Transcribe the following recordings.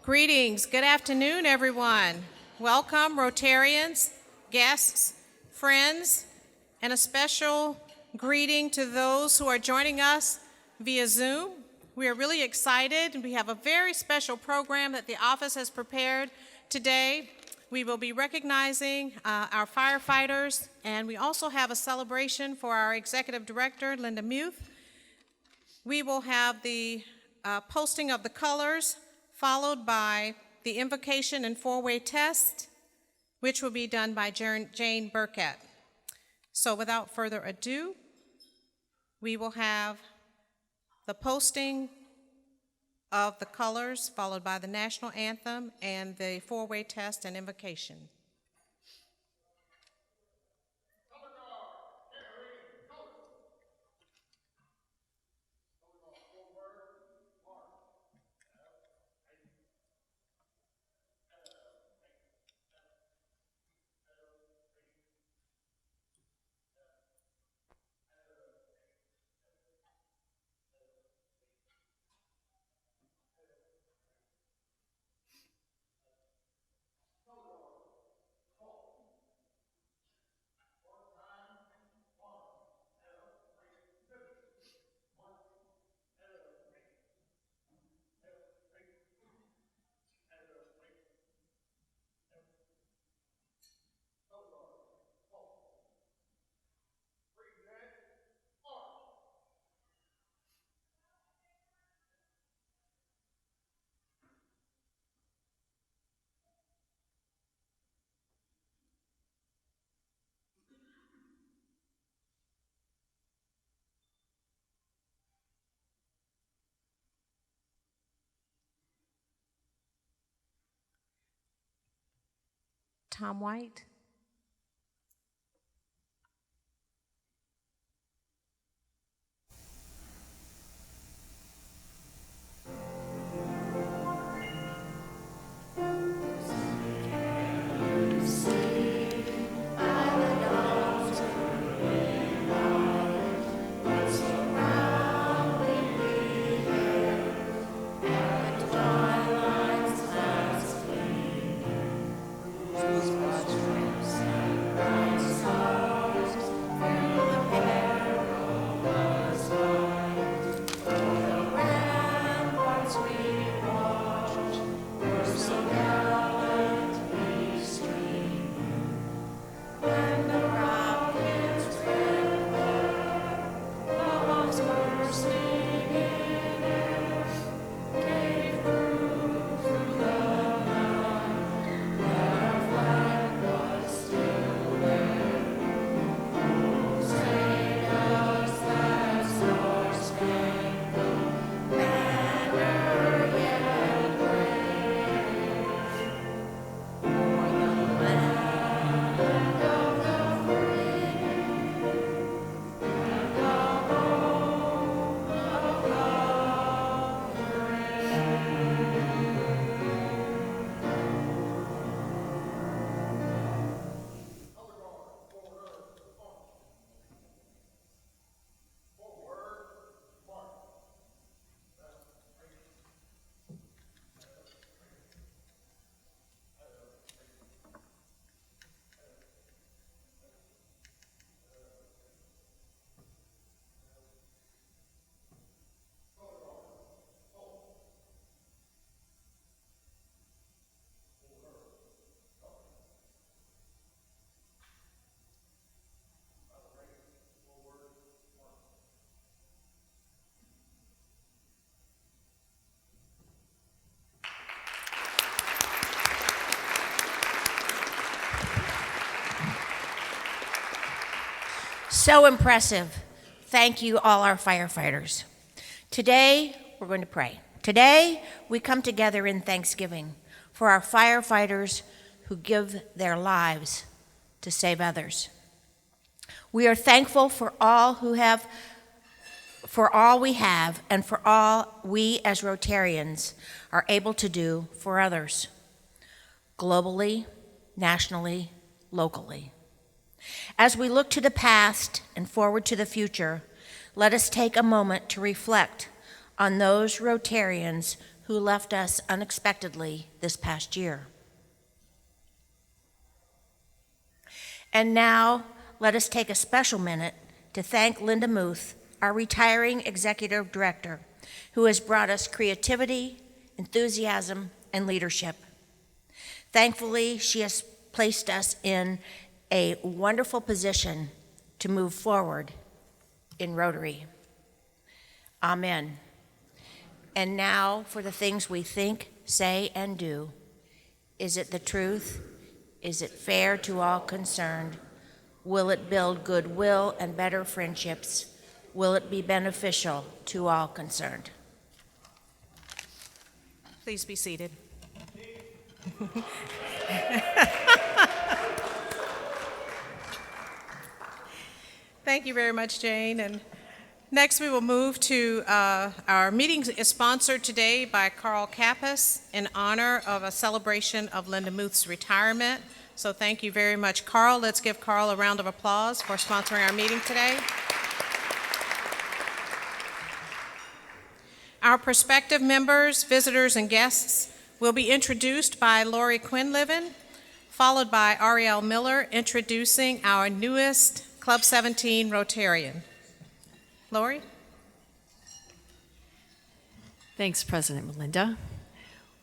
Greetings. Good afternoon, everyone. Welcome, Rotarians, guests, friends, and a special greeting to those who are joining us via Zoom. We are really excited. We have a very special program that the office has prepared today. We will be recognizing our firefighters, and we also have a celebration for our Executive Director, Linda Muth. We will have the posting of the colors, followed by the invocation and four-way test, which will be done by Jane Burkett. So without further ado, we will have the posting of the colors, followed by the national anthem and the four-way test and invocation. Tom White. So impressive. Thank you, all our firefighters. Today, we're going to pray. Today, we come together in thanksgiving for our firefighters who give their lives to save others. We are thankful for all we have, and for all we as Rotarians are able to do for others, globally, nationally, locally. As we look to the past and forward to the future, let us take a moment to reflect on those Rotarians who left us unexpectedly this past year. And now, let us take a special minute to thank Linda Muth, our retiring executive director, who has brought us creativity, enthusiasm, and leadership. Thankfully, she has placed us in a wonderful position to move forward in Rotary. Amen. And now for the things we think, say, and do. Is it the truth? Is it fair to all concerned? Will it build goodwill and better friendships? Will it be beneficial to all concerned? Please be seated. Thank you very much, Jane. And next we will move to our meeting is sponsored today by Carl Kappas in honor of a celebration of Linda Muth's retirement. So thank you very much, Carl. Let's give Carl a round of applause for sponsoring our meeting today. Our prospective members, visitors, and guests will be introduced by Lori Quinlivan, followed by Ariel Miller introducing our newest Club 17 Rotarian. Lori? Thanks, President Melinda.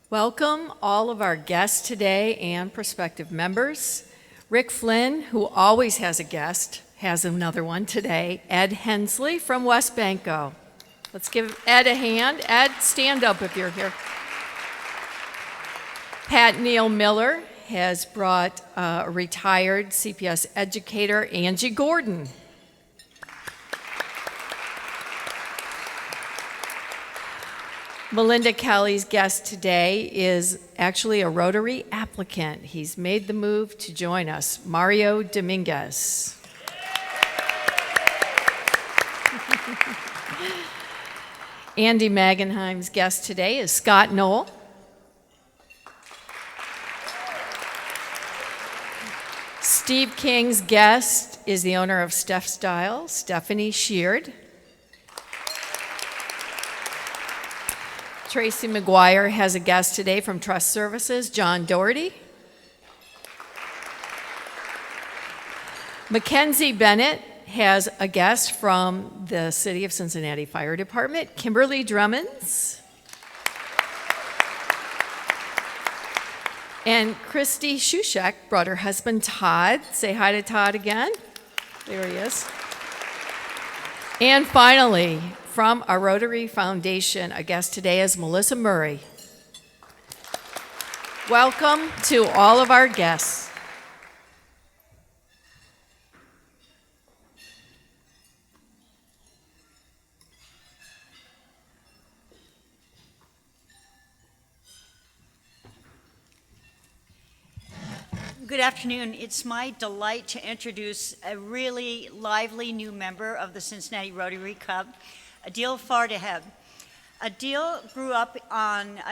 Welcome all of our guests today and prospective members. Rick Flynn, who always has a guest, has another one today. Ed Hensley from West Banco. Let's give Ed a hand. Ed, stand up if you're here. Pat Neal Miller has brought a retired CPS educator, Angie Gordon. Melinda Kelly's guest today is actually a Rotary applicant. He's made the move to join us, Mario Dominguez. Andy Magenheim's guest today is Scott Knoll. Steve King's guest is the owner of Steph Style, Stephanie Sheard. Tracy McGuire has a guest today from Trust Services, John Doherty. Mackenzie Bennett has a guest from the City of Cincinnati Fire Department, Kimberly Drummonds. And Christy Shushek brought her husband Todd. Say hi to Todd again. There he is. And finally, from our Rotary Foundation, a guest today is Melissa Murray. Welcome to all of our guests. Good afternoon. It's my delight to introduce a really lively new member of the Cincinnati Rotary Club, Adil Fardaheb. Adil grew up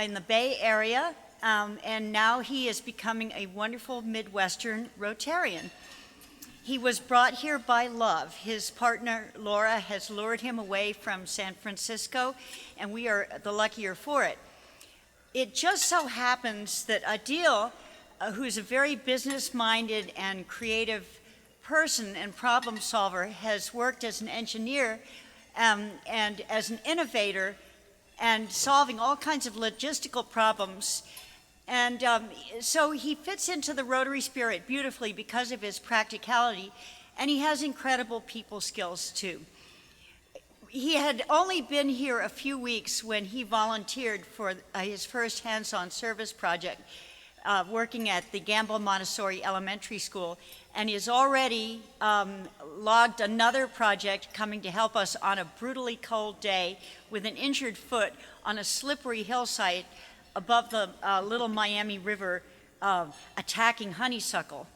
in the Bay Area, and now he is becoming a wonderful Midwestern Rotarian. He was brought here by love. His partner, Laura, has lured him away from San Francisco, and we are the luckier for it. It just so happens that Adil, who's a very business-minded and creative person and problem solver, has worked as an engineer and as an innovator and solving all kinds of logistical problems. And so he fits into the Rotary spirit beautifully because of his practicality, and he has incredible people skills too. He had only been here a few weeks when he volunteered for his first hands-on service project, working at the Gamble Montessori Elementary School, and he has already logged another project coming to help us on a brutally cold day with an injured foot on a slippery hillside above the Little Miami River, attacking honeysuckle.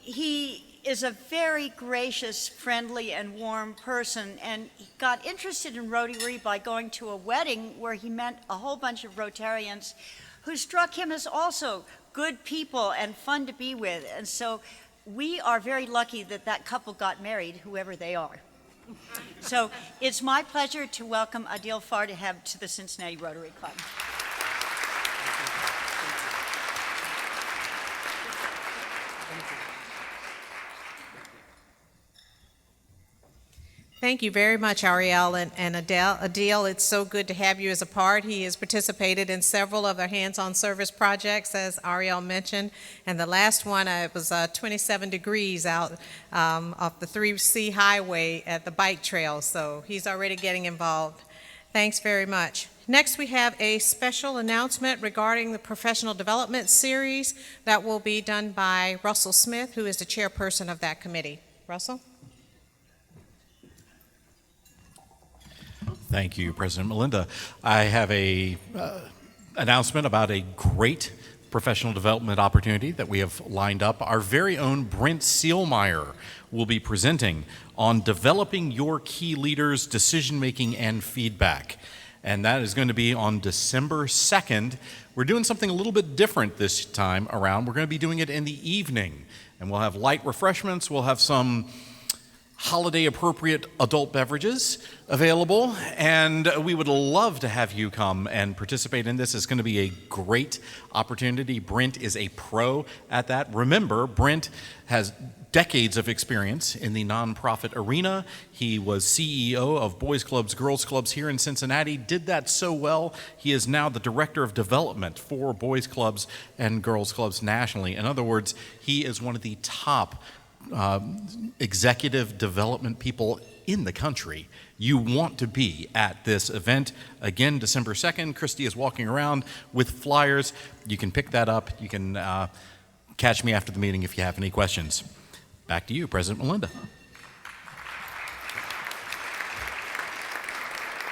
He is a very gracious, friendly, and warm person, and he got interested in Rotary by going to a wedding where he met a whole bunch of Rotarians who struck him as also good people and fun to be with. And so we are very lucky that that couple got married, whoever they are. So it's my pleasure to welcome Adil Fardaheb to the Cincinnati Rotary Club. Thank you very much, Ariel and Adil. It's so good to have you as a part. He has participated in several of our hands-on service projects, as Ariel mentioned, and the last one it was 27 degrees out off the 3C highway at the bike trail, so he's already getting involved. Thanks very much. Next, we have a special announcement regarding the professional development series that will be done by Russell Smith, who is the chairperson of that committee. Russell? Thank you, President Melinda. I have a announcement about a great professional development opportunity that we have lined up. Our very own Brent Seelmeyer will be presenting on developing your key leaders' decision-making and feedback. And that is going to be on December 2nd. We're doing something a little bit different this time around. We're going to be doing it in the evening. And we'll have light refreshments. We'll have some holiday-appropriate adult beverages available, and we would love to have you come and participate in this. It's going to be a great opportunity. Brent is a pro at that. Remember, Brent has decades of experience in the nonprofit arena. He was CEO of Boys Clubs, Girls Clubs here in Cincinnati, did that so well. He is now the Director of Development for Boys Clubs and Girls Clubs nationally. In other words, he is one of the top executive development people in the country. You want to be at this event. Again, December 2nd, Christy is walking around with flyers. You can pick that up. You can catch me after the meeting if you have any questions. Back to you, President Melinda.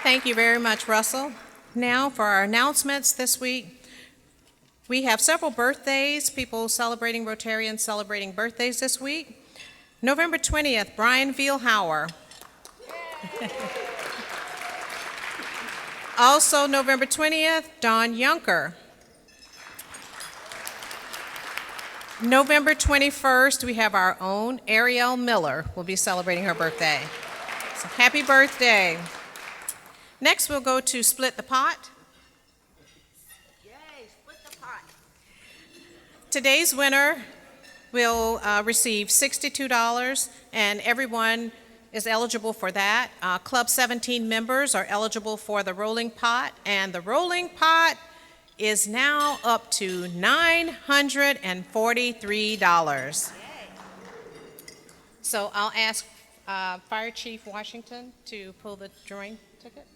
Thank you very much, Russell. Now for our announcements this week. We have several birthdays, people celebrating, Rotarians celebrating birthdays this week. November 20th, Brian Vielhauer. Also, November 20th, Dawn Yunker. November 21st, we have our own Ariel Miller will be celebrating her birthday. So happy birthday. Next, we'll go to Split the Pot. Yay, split the pot. Today's winner will receive $62, and everyone is eligible for that. Club 17 members are eligible for the rolling pot, and the rolling pot is now up to $943. So I'll ask Fire Chief Washington to pull the drawing ticket.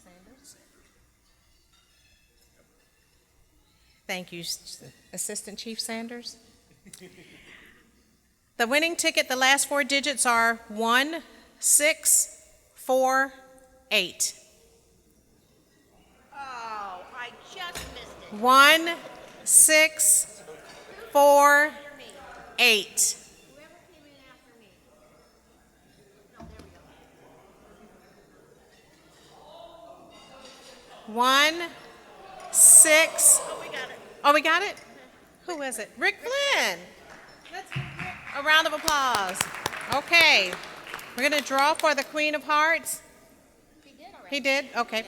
Sanders. Thank you, Assistant Chief Sanders. The winning ticket, the last four digits are 1648. Oh, I just missed it. 1648. Whoever came in after me. No, there we go. 16. Oh, we got it. Oh, we got it? Who is it? Rick Flynn. Let's give Rick a round of applause. Okay. We're going to draw for the Queen of Hearts. He did already. He did? Okay.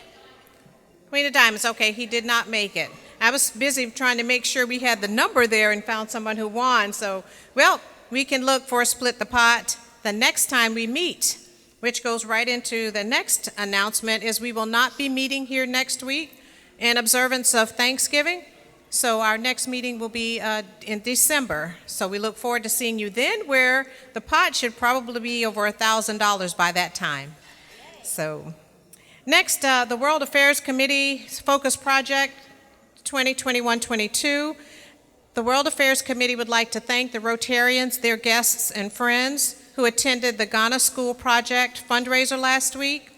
Queen of Diamonds. Okay, he did not make it. I was busy trying to make sure we had the number there and found someone who won. So, well, we can look for Split the Pot the next time we meet, which goes right into the next announcement is we will not be meeting here next week in observance of Thanksgiving. So our next meeting will be in December. So we look forward to seeing you then, where the pot should probably be over $1,000 by that time. So next, the World Affairs Committee Focus Project 2021-22. The World Affairs Committee would like to thank the Rotarians, their guests, and friends who attended the Ghana School Project fundraiser last week.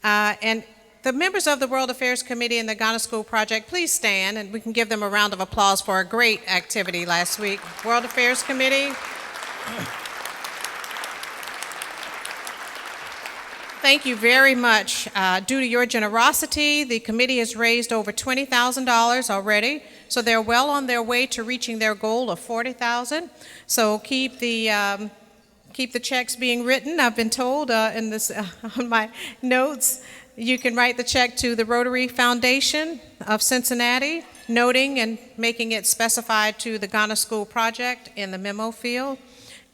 And the members of the World Affairs Committee and the Ghana School Project, please stand, and we can give them a round of applause for a great activity last week. World Affairs Committee. Thank you very much. Due to your generosity, the committee has raised over $20,000 already, so they're well on their way to reaching their goal of $40,000. So keep the keep the checks being written. I've been told in this on my notes, you can write the check to the Rotary Foundation of Cincinnati, noting and making it specified to the Ghana School Project in the memo field.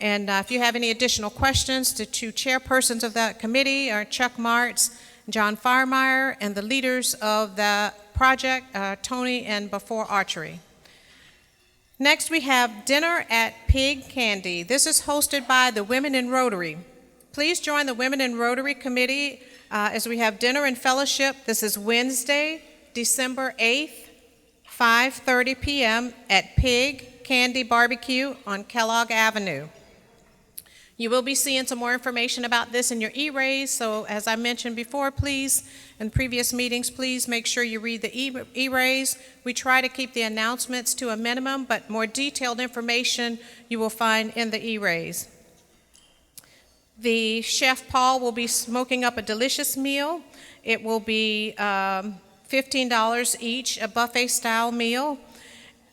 And if you have any additional questions, the two chairpersons of that committee are Chuck Martz, John Firemeyer, and the leaders of the project, Tony and Before Archery. Next, we have dinner at Pig Candy. This is hosted by the Women in Rotary. Please join the Women in Rotary Committee as we have dinner and fellowship. This is Wednesday, December 8th, 5:30 p.m. at Pig Candy Barbecue on Kellogg Avenue. You will be seeing some more information about this in your e-raise, so as I mentioned before, please, in previous meetings, please make sure you read the e-raise. We try to keep the announcements to a minimum, but more detailed information you will find in the e-raise. The Chef Paul will be smoking up a delicious meal. It will be $15 each, a buffet-style meal,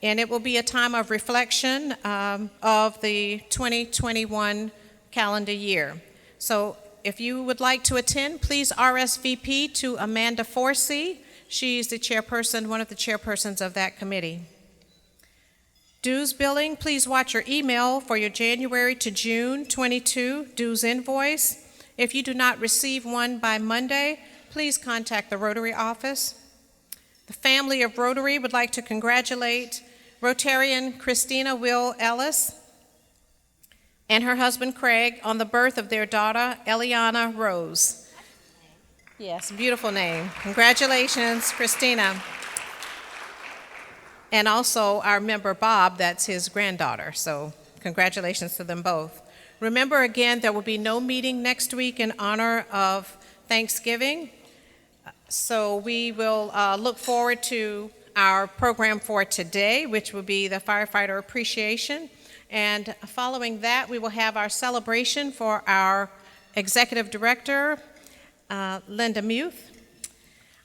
and it will be a time of reflection of the 2021 calendar year. So if you would like to attend, please RSVP to Amanda Forsey. She's the chairperson, one of the chairpersons of that committee. Dues billing, please watch your email for your January to June 22 dues invoice. If you do not receive one by Monday, please contact the Rotary office. The family of Rotary would like to congratulate Rotarian Christina Will Ellis and her husband Craig on the birth of their daughter Eliana Rose. Yes, beautiful name. Congratulations, Christina. And also our member Bob, that's his granddaughter. So congratulations to them both. Remember again, there will be no meeting next week in honor of Thanksgiving. So we will look forward to our program for today, which will be the Firefighter Appreciation. And following that, we will have our celebration for our Executive Director, Linda Muth.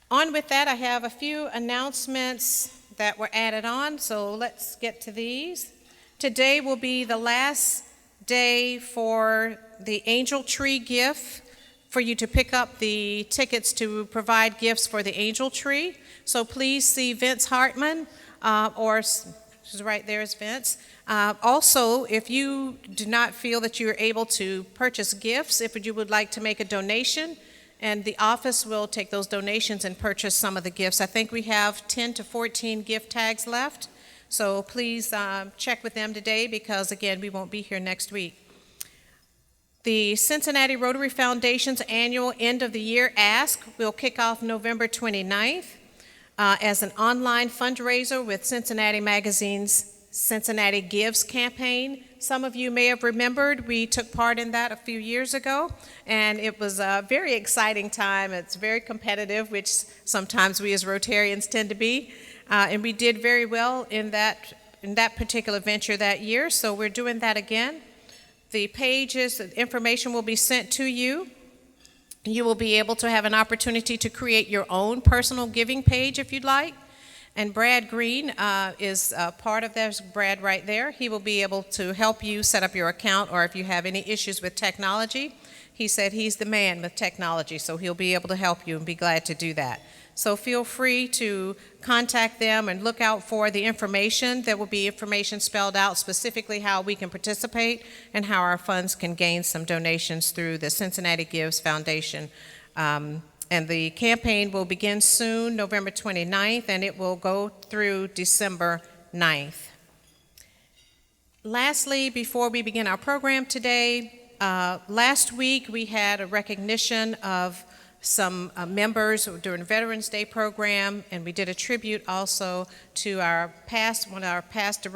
On with that, I have a few announcements that were added on, so let's get to these. Today will be the last day for the Angel Tree gift, for you to pick up the tickets to provide gifts for the Angel Tree. So please see Vince Hartman, right there is Vince. Also, if you do not feel that you're able to purchase gifts, if you would like to make a donation, and the office will take those donations and purchase some of the gifts. I think we have 10 to 14 gift tags left, so please check with them today because, again, we won't be here next week. The Cincinnati Rotary Foundation's annual end-of-the-year Ask will kick off November 29th as an online fundraiser with Cincinnati Magazine's Cincinnati Gives campaign. Some of you may have remembered we took part in that a few years ago, and it was a very exciting time. It's very competitive, which sometimes we as Rotarians tend to be, and we did very well in that particular venture that year, so we're doing that again. The pages, the information will be sent to you. You will be able to have an opportunity to create your own personal giving page if you'd like. And Brad Green is part of that. Brad right there. He will be able to help you set up your account, or if you have any issues with technology. He said he's the man with technology, so he'll be able to help you and be glad to do that. So feel free to contact them and look out for the information. There will be information spelled out specifically how we can participate and how our funds can gain some donations through the Cincinnati Gives Foundation. And the campaign will begin soon, November 29th, and it will go through December 9th. Lastly, before we begin our program today, last week we had a recognition of some members during Veterans Day program, and we did a tribute also to one of our past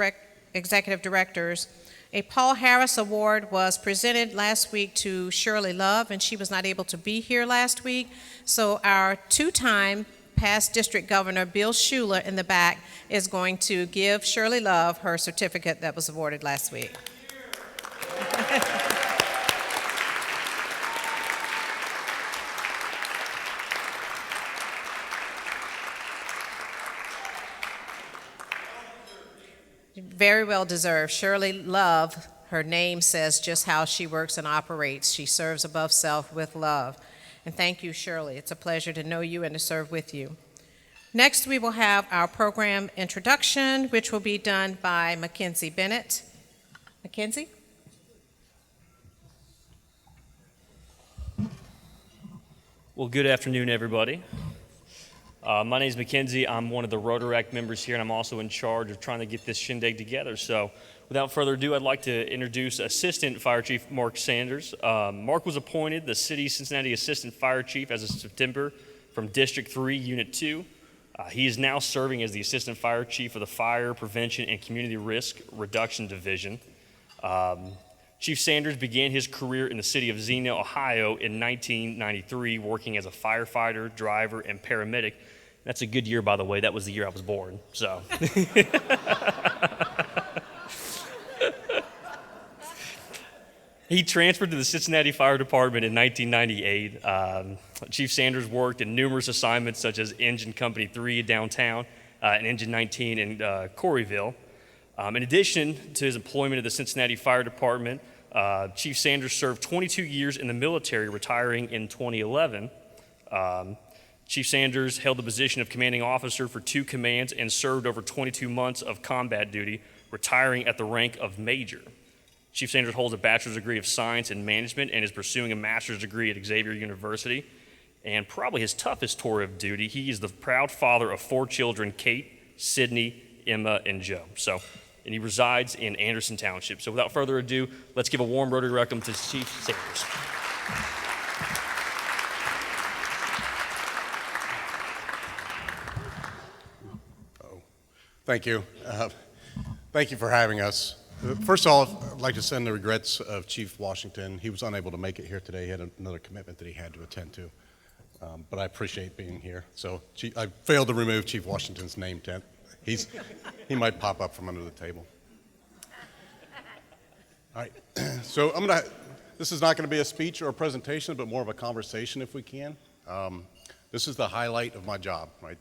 executive directors. A Paul Harris Award was presented last week to Shirley Love, and she was not able to be here last week. So our two-time past district governor, Bill Schuler, in the back, is going to give Shirley Love her certificate that was awarded last week. Very well deserved. Shirley Love her name says just how she works and operates. She serves above self with love. And thank you, Shirley. It's a pleasure to know you and to serve with you. Next, we will have our program introduction, which will be done by Mackenzie Bennett. Mackenzie? Well, good afternoon, everybody. My name is Mackenzie. I'm one of the Rotary members here, and I'm also in charge of trying to get this shindig together. So without further ado, I'd like to introduce Assistant Fire Chief Mark Sanders. Mark was appointed the City's Cincinnati Assistant Fire Chief as of September from District 3, Unit 2. He is now serving as the Assistant Fire Chief of the Fire Prevention and Community Risk Reduction Division. Chief Sanders began his career in the city of Xenia, Ohio in 1993, working as a firefighter, driver, and paramedic. That's a good year, by the way. That was the year I was born, so. He transferred to the Cincinnati Fire Department in 1998. Chief Sanders worked in numerous assignments such as Engine Company 3 downtown and Engine 19 in Corryville. In addition to his employment at the Cincinnati Fire Department, Chief Sanders served 22 years in the military, retiring in 2011. Chief Sanders held the position of commanding officer for 2 commands and served over 22 months of combat duty, retiring at the rank of major. Chief Sanders holds a bachelor's degree of science and management and is pursuing a master's degree at Xavier University. And probably his toughest tour of duty, he is the proud father of 4 children, Kate, Sydney, Emma, and Joe. And he resides in Anderson Township. So without further ado, let's give a warm Rotary welcome to Chief Sanders. Thank you. Thank you for having us. First of all, I'd like to send the regrets of Chief Washington. He was unable to make it here today. He had another commitment that he had to attend to. But I appreciate being here. So I failed to remove Chief Washington's name tent. He might pop up from under the table. All right. So this is not going to be a speech or a presentation, but more of a conversation if we can. This is the highlight of my job, right?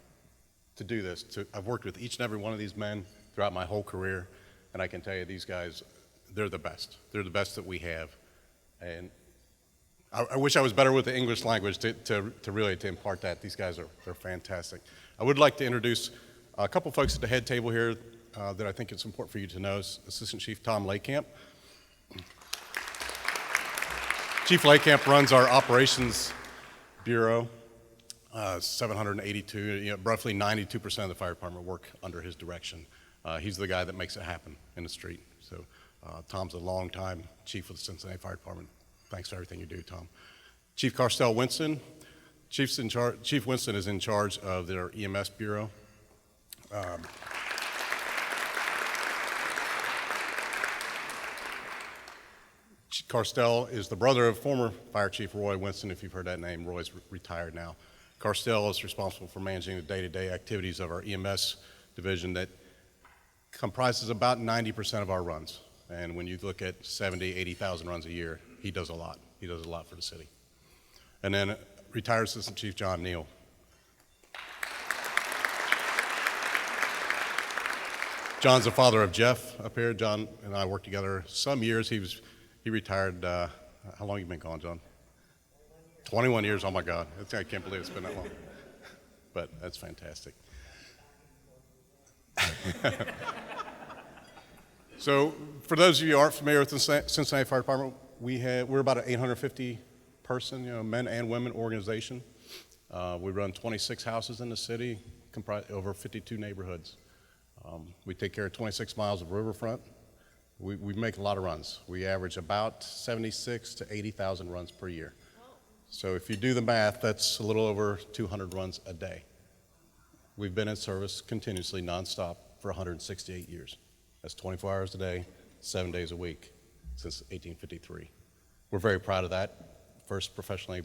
To do this. I've worked with each and every one of these men throughout my whole career, and I can tell you these guys, they're the best. They're the best that we have. And I wish I was better with the English language to really impart that. These guys they're fantastic. I would like to introduce a couple folks at the head table here that I think it's important for you to know. Assistant Chief Tom Lakamp. Chief Lakamp runs our operations bureau. 782, roughly 92% of the fire department work under his direction. He's the guy that makes it happen in the street. So Tom's a long-time chief of the Cincinnati Fire Department. Thanks for everything you do, Tom. Chief Carstel Winston. Chief Winston is in charge of their EMS bureau. Carstel is the brother of former Fire Chief Roy Winston, if you've heard that name. Roy's retired now. Carstel is responsible for managing the day-to-day activities of our EMS division that comprises about 90% of our runs. And when you look at 70, 80,000 runs a year, he does a lot. He does a lot for the city. And then retired Assistant Chief John Neal. John's the father of Jeff up here. John and I worked together some years. He retired, how long have you been gone, John? 21 years, oh my God. I can't believe it's been that long. But that's fantastic. So for those of you who aren't familiar with the Cincinnati Fire Department, we're about an 850 person, men and women organization. We run 26 houses in the city, comprise over 52 neighborhoods. We take care of 26 miles of riverfront. We make a lot of runs. We average about 76 to 80,000 runs per year. So if you do the math, that's a little over 200 runs a day. We've been in service continuously, nonstop, for 168 years. That's 24 hours a day, 7 days a week, since 1853. We're very proud of that. First professionally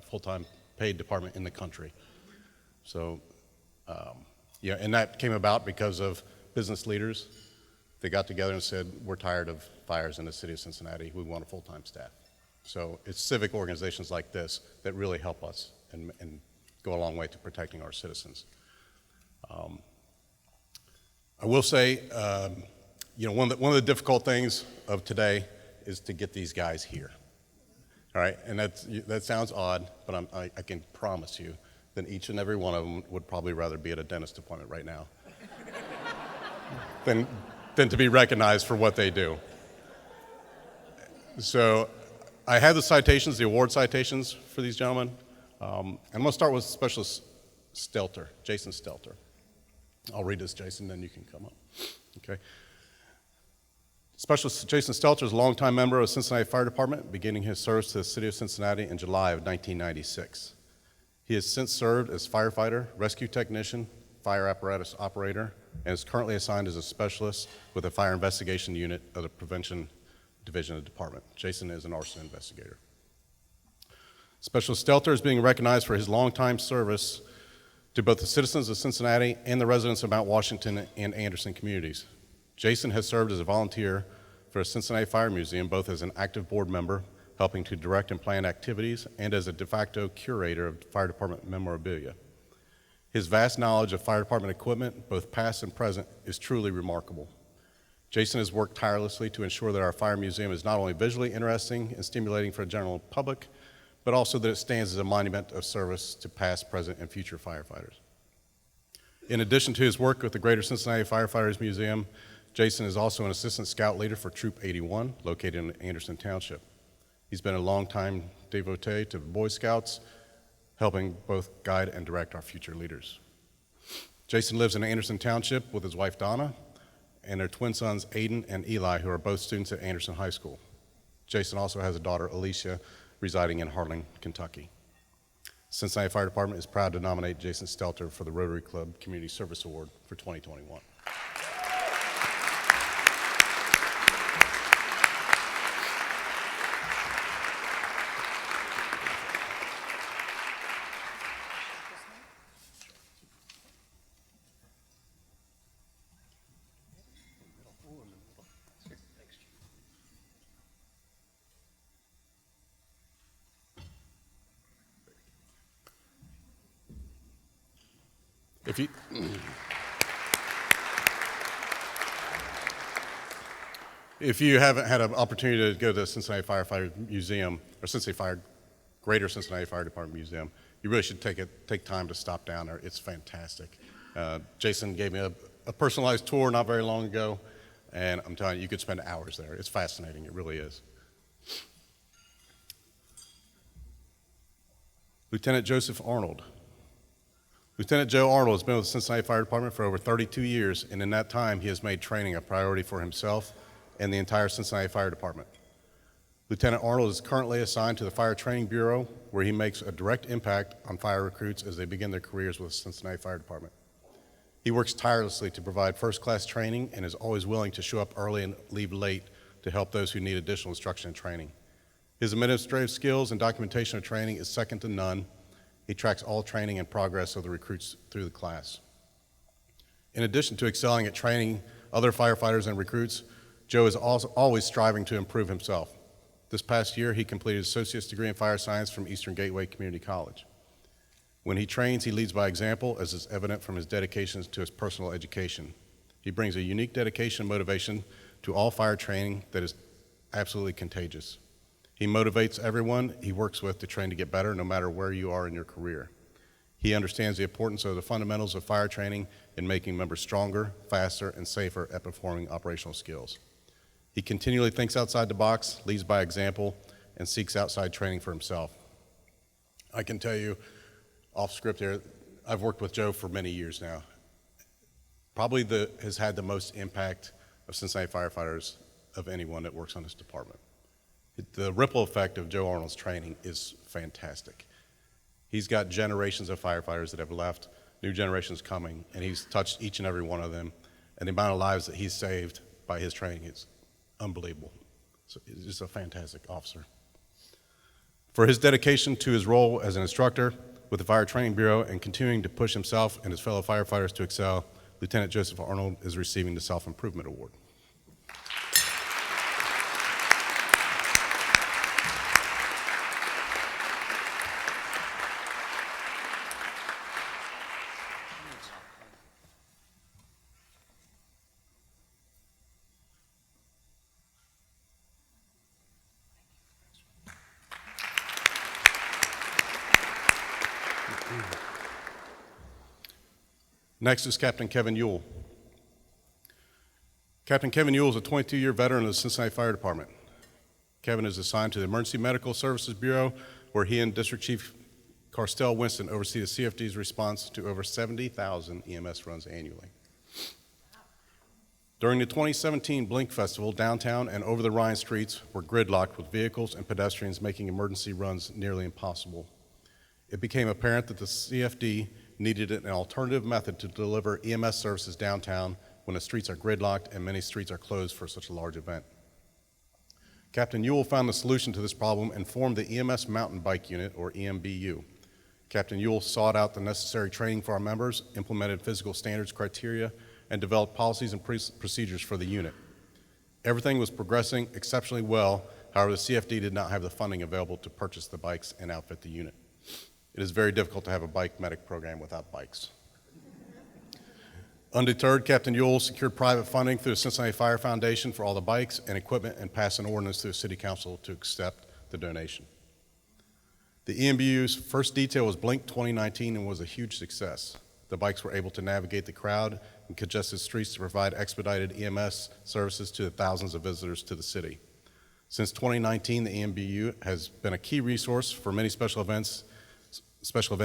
full-time paid department in the country. So, and that came about because of business leaders. They got together and said, we're tired of fires in the city of Cincinnati. We want a full-time staff. So it's civic organizations like this that really help us and go a long way to protecting our citizens. I will say, one of the difficult things of today is to get these guys here. All right, and that sounds odd, but I can promise you that each and every one of them would probably rather be at a dentist appointment right now than to be recognized for what they do. So I have the citations, the award citations for these gentlemen. And I'm going to start with Specialist Stelter, Jason Stelter. I'll read this, Jason, then you can come up. Okay. Specialist Jason Stelter is a longtime member of the Cincinnati Fire Department, beginning his service to the city of Cincinnati in July of 1996. He has since served as firefighter, rescue technician, fire apparatus operator, and is currently assigned as a specialist with the Fire Investigation Unit of the Prevention Division of the Department. Jason is an arson investigator. Specialist Stelter is being recognized for his longtime service to both the citizens of Cincinnati and the residents of Mount Washington and Anderson communities. Jason has served as a volunteer for the Cincinnati Fire Museum, both as an active board member, helping to direct and plan activities, and as a de facto curator of fire department memorabilia. His vast knowledge of fire department equipment, both past and present, is truly remarkable. Jason has worked tirelessly to ensure that our fire museum is not only visually interesting and stimulating for the general public, but also that it stands as a monument of service to past, present, and future firefighters. In addition to his work with the Greater Cincinnati Firefighters Museum, Jason is also an assistant scout leader for Troop 81, located in Anderson Township. He's been a longtime devotee to the Boy Scouts, helping both guide and direct our future leaders. Jason lives in Anderson Township with his wife Donna and their twin sons Aiden and Eli, who are both students at Anderson High School. Jason also has a daughter, Alicia, residing in Harlan, Kentucky. Cincinnati Fire Department is proud to nominate Jason Stelter for the Rotary Club Community Service Award for 2021. If you haven't had an opportunity to go to the Cincinnati Firefighter Museum, or Greater Cincinnati Fire Department Museum, you really should take time to stop down there. It's fantastic. Jason gave me a personalized tour not very long ago, and I'm telling you, you could spend hours there. It's fascinating, it really is. Lieutenant Joseph Arnold. Lieutenant Joe Arnold has been with the Cincinnati Fire Department for over 32 years, and in that time, he has made training a priority for himself and the entire Cincinnati Fire Department. Lieutenant Arnold is currently assigned to the Fire Training Bureau, where he makes a direct impact on fire recruits as they begin their careers with the Cincinnati Fire Department. He works tirelessly to provide first-class training and is always willing to show up early and leave late to help those who need additional instruction and training. His administrative skills and documentation of training is second to none. He tracks all training and progress of the recruits through the class. In addition to excelling at training other firefighters and recruits, Joe is also always striving to improve himself. This past year, he completed his associate's degree in fire science from Eastern Gateway Community College. When he trains, he leads by example, as is evident from his dedications to his personal education. He brings a unique dedication and motivation to all fire training that is absolutely contagious. He motivates everyone he works with to train to get better, no matter where you are in your career. He understands the importance of the fundamentals of fire training in making members stronger, faster, and safer at performing operational skills. He continually thinks outside the box, leads by example, and seeks outside training for himself. I can tell you, off script here, I've worked with Joe for many years now. Probably has had the most impact of Cincinnati firefighters of anyone that works on this department. The ripple effect of Joe Arnold's training is fantastic. He's got generations of firefighters that have left, new generations coming, and he's touched each and every one of them. And the amount of lives that he's saved by his training is unbelievable. So he's just a fantastic officer. For his dedication to his role as an instructor with the Fire Training Bureau and continuing to push himself and his fellow firefighters to excel, Lieutenant Joseph Arnold is receiving the Self-Improvement Award. Next is Captain Kevin Ewell. Captain Kevin Ewell is a 22-year veteran of the Cincinnati Fire Department. Kevin is assigned to the Emergency Medical Services Bureau, where he and District Chief Carstel Winston oversee the CFD's response to over 70,000 EMS runs annually. During the 2017 Blink Festival, downtown and over the Rhine streets were gridlocked with vehicles and pedestrians making emergency runs nearly impossible. It became apparent that the CFD needed an alternative method to deliver EMS services downtown when the streets are gridlocked and many streets are closed for such a large event. Captain Ewell found the solution to this problem and formed the EMS Mountain Bike Unit, or EMBU. Captain Ewell sought out the necessary training for our members, implemented physical standards criteria, and developed policies and procedures for the unit. Everything was progressing exceptionally well. However, the CFD did not have the funding available to purchase the bikes and outfit the unit. It is very difficult to have a bike medic program without bikes. Undeterred, Captain Ewell secured private funding through the Cincinnati Fire Foundation for all the bikes and equipment and passed an ordinance through the City Council to accept the donation. The EMBU's first detail was Blink 2019 and was a huge success. The bikes were able to navigate the crowd and congested streets to provide expedited EMS services to the thousands of visitors to the city. Since 2019, the EMBU has been a key resource for many special event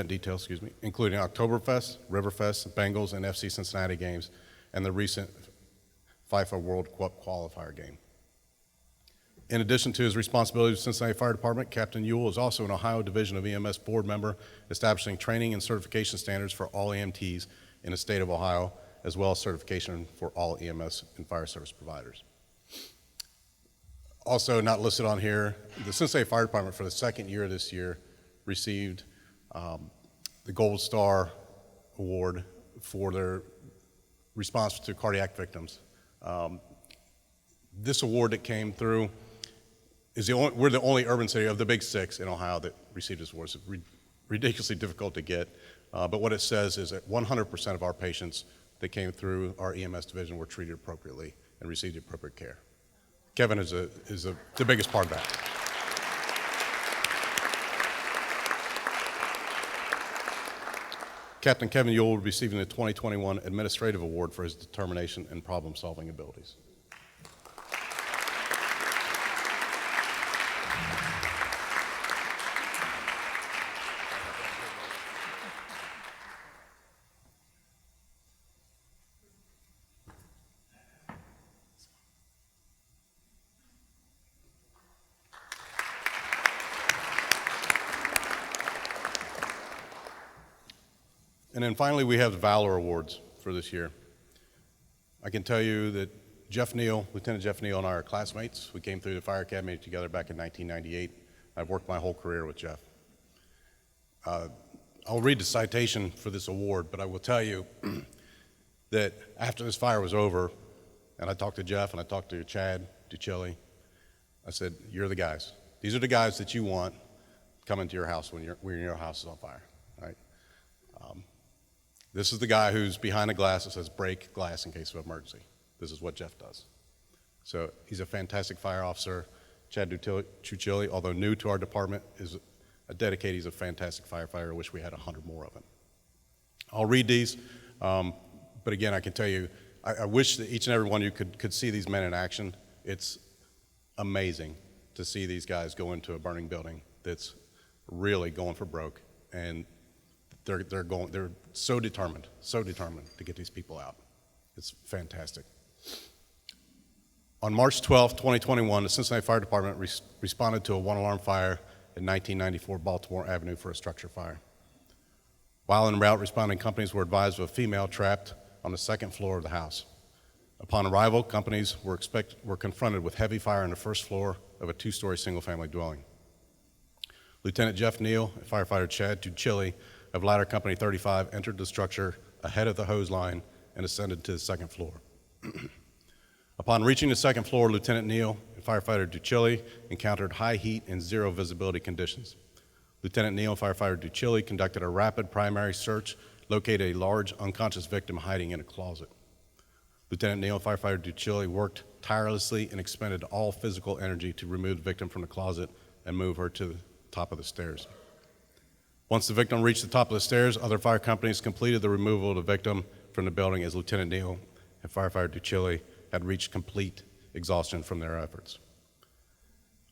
details, including Oktoberfest, Riverfest, Bengals, and FC Cincinnati games, and the recent FIFA World Cup qualifier game. In addition to his responsibilities with Cincinnati Fire Department, Captain Ewell is also an Ohio Division of EMS board member, establishing training and certification standards for all EMTs in the state of Ohio, as well as certification for all EMS and fire service providers. Also not listed on here, the Cincinnati Fire Department for the second year this year received the Gold Star Award for their response to cardiac victims. This award that came through is we're the only urban city of the big six in Ohio that received this award. It's ridiculously difficult to get, but what it says is that 100% of our patients that came through our EMS division were treated appropriately and received appropriate care. Kevin is the biggest part of that. Captain Kevin Ewell will be receiving the 2021 Administrative Award for his determination and problem-solving abilities. And then finally, we have the Valor Awards for this year. I can tell you that Lieutenant Jeff Neal and I are classmates. We came through the Fire Academy together back in 1998. I've worked my whole career with Jeff. I'll read the citation for this award, but I will tell you that after this fire was over, and I talked to Jeff and I talked to Chad Duccilli, I said, you're the guys. These are the guys that you want coming to your house when your house is on fire, right? This is the guy who's behind the glass that says break glass in case of emergency. This is what Jeff does. So he's a fantastic fire officer. Chad Duccilli, although new to our department, is a dedicated, he's a fantastic firefighter. I wish we had 100 more of him. I'll read these, but again, I can tell you, I wish that each and every one of you could see these men in action. It's amazing to see these guys go into a burning building that's really going for broke, and they're so determined to get these people out. It's fantastic. On March 12, 2021, the Cincinnati Fire Department responded to a one-alarm fire in 1994 Baltimore Avenue for a structure fire. While en route, responding companies were advised of a female trapped on the second floor of the house. Upon arrival, companies were confronted with heavy fire on the first floor of a two-story single-family dwelling. Lieutenant Jeff Neal and firefighter Chad Duccilli of Ladder Company 35 entered the structure ahead of the hose line and ascended to the second floor. Upon reaching the second floor, Lieutenant Neal and firefighter Duccilli encountered high heat and zero visibility conditions. Lieutenant Neal and firefighter Duccilli conducted a rapid primary search, located a large unconscious victim hiding in a closet. Lieutenant Neal and firefighter Duccilli worked tirelessly and expended all physical energy to remove the victim from the closet and move her to the top of the stairs. Once the victim reached the top of the stairs, other fire companies completed the removal of the victim from the building as Lieutenant Neal and Firefighter Duccilli had reached complete exhaustion from their efforts.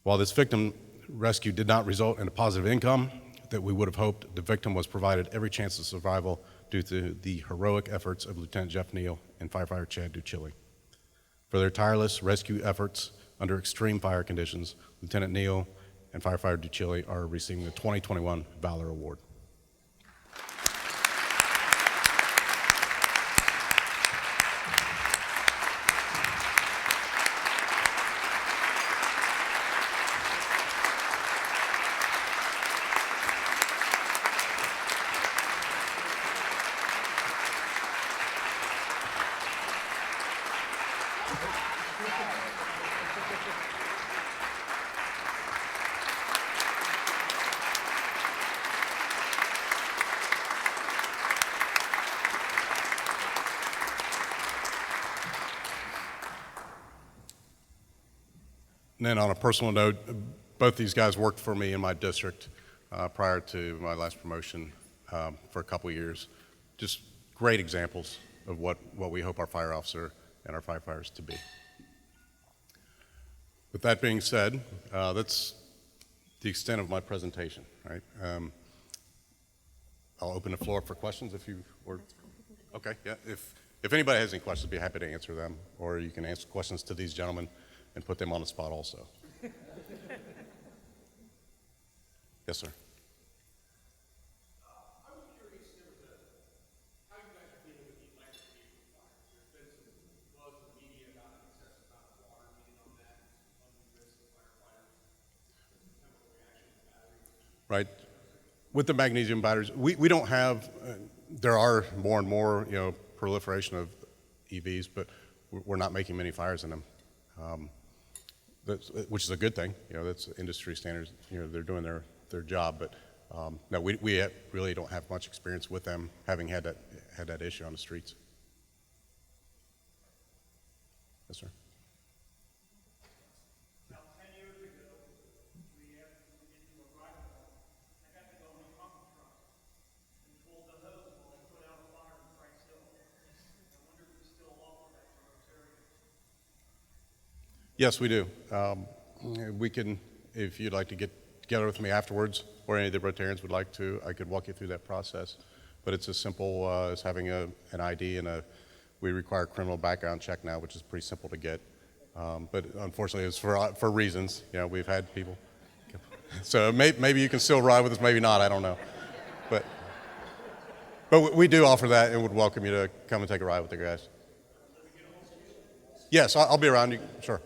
While this victim rescue did not result in a positive income that we would have hoped, the victim was provided every chance of survival due to the heroic efforts of Lieutenant Jeff Neal and Firefighter Chad Duccilli. For their tireless rescue efforts under extreme fire conditions, Lieutenant Neal and Firefighter Duccilli are receiving the 2021 Valor Award. And then on a personal note, both these guys worked for me in my district prior to my last promotion for a couple years. Just great examples of what we hope our fire officer and our firefighters to be. With that being said, that's the extent of my presentation, right? I'll open the floor for questions if you, or, okay, yeah. If anybody has any questions, I'd be happy to answer them, or you can answer questions to these gentlemen and put them on the spot also. Yes, sir. I was curious how you guys are dealing with the electrification of fire. There's been some buzz in the media about an excessive amount of water being on that, under the risk of firefighters, chemical reaction to batteries. Right. With the magnesium batteries, we don't have, there are more and more, proliferation of EVs, but we're not making many fires in them. Which is a good thing, that's industry standards, they're doing their job, but no, we really don't have much experience with them having had that issue on the streets. Yes, sir. About 10 years ago, we had to get to a driving hall. I got to go in a pump truck and pull the hose while they put out a fire in Price Hill. I wonder if we still offer that for Rotarians. Yes, we do. We can, if you'd like to get together with me afterwards, or any of the Rotarians would like to, I could walk you through that process. But it's as simple as having an ID, and we require a criminal background check now, which is pretty simple to get. But unfortunately, it's for reasons. We've had people. So maybe you can still ride with us, maybe not, I don't know. But we do offer that and would welcome you to come and take a ride with the guys. Yes, I'll be around. Sure.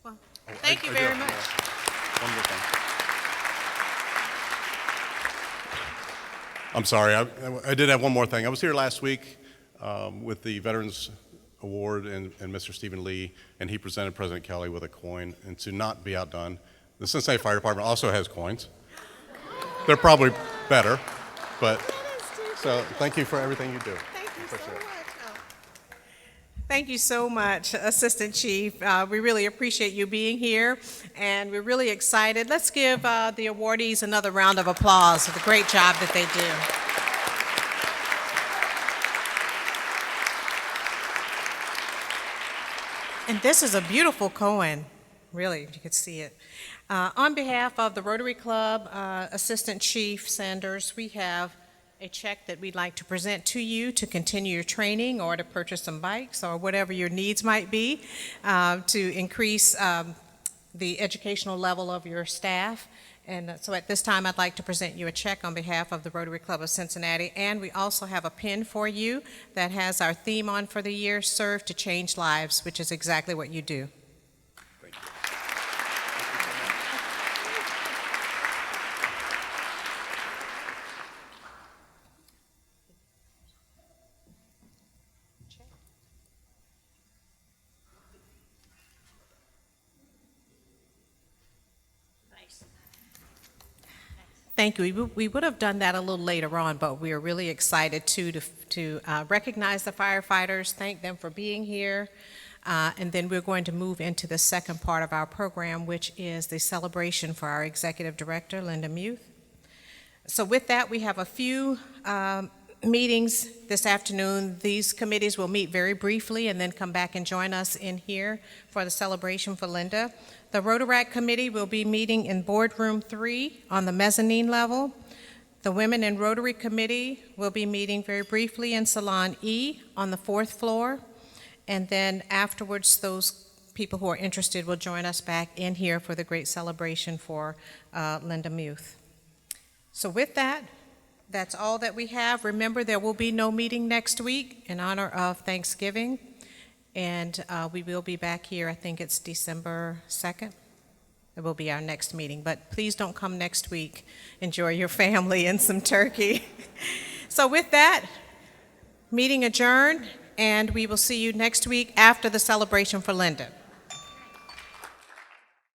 Well, thank you very much. One more thing. I'm sorry, I did have one more thing. I was here last week with the Veterans Award and Mr. Stephen Lee, and he presented President Kelly with a coin. And to not be outdone, the Cincinnati Fire Department also has coins. They're probably better, but so thank you for everything you do. Thank you so much. Thank you so much, Assistant Chief. We really appreciate you being here, and we're really excited. Let's give the awardees another round of applause for the great job that they do. And this is a beautiful koan, really, if you could see it. On behalf of the Rotary Club, Assistant Chief Sanders, we have a check that we'd like to present to you to continue your training or to purchase some bikes or whatever your needs might be to increase the educational level of your staff. And so at this time, I'd like to present you a check on behalf of the Rotary Club of Cincinnati. And we also have a pin for you that has our theme on for the year, Serve to Change Lives, which is exactly what you do. Thank you. Thank you. We would have done that a little later on, but we are really excited to recognize the firefighters, thank them for being here. And then we're going to move into the second part of our program, which is the celebration for our Executive Director, Linda Muth. So with that, we have a few meetings this afternoon. These committees will meet very briefly and then come back and join us in here for the celebration for Linda. The Rotary Committee will be meeting in Boardroom 3 on the mezzanine level. The Women in Rotary Committee will be meeting very briefly in Salon E on the 4th floor. And then afterwards, those people who are interested will join us back in here for the great celebration for Linda Muth. So with that, that's all that we have. Remember, there will be no meeting next week in honor of Thanksgiving. And we will be back here, I think it's December 2nd. It will be our next meeting. But please don't come next week. Enjoy your family and some turkey. So with that, meeting adjourned, and we will see you next week after the celebration for Linda.